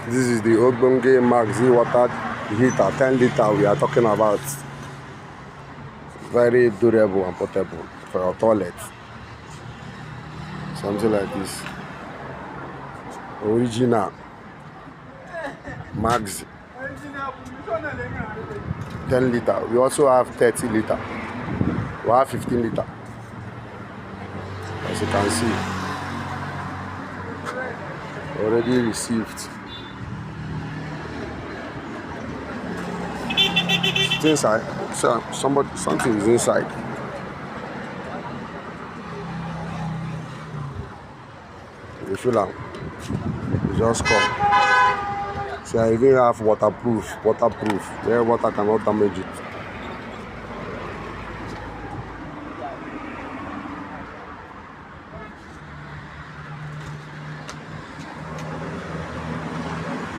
This is the Ogbonge Maxi water heater, 10 liter we are talking about. Very durable and portable for your toilet. Something like this. Original Maxi 10 liter. We also have 30 liter. We have 15 liter. As you can see, already received. It's inside. So something is inside. You feel am? You just come. So I even have waterproof, where water cannot damage it.